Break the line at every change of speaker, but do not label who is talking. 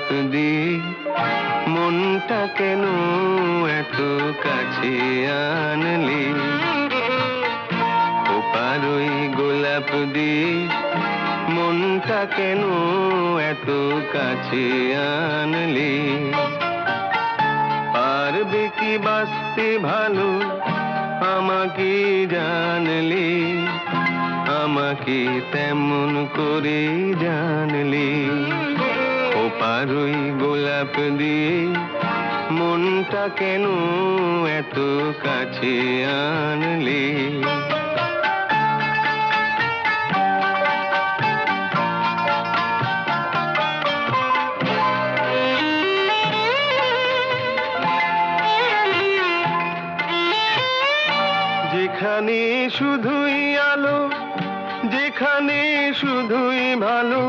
গোলাপ দিয়ে মনটা কেন এত কাছে আনলি? খোপার ওই গোলাপ দিয়ে মনটা কেন এত কাছে আনলি? পারবে কি বাঁচতে ভালো আমাকে জানলি? আমাকে তেমন করে জানলি? খোপার ওই গোলাপ দিয়ে মনটা কেন এত কাছে আনলি? যেখানে শুধুই আলো, যেখানে শুধুই ভালো,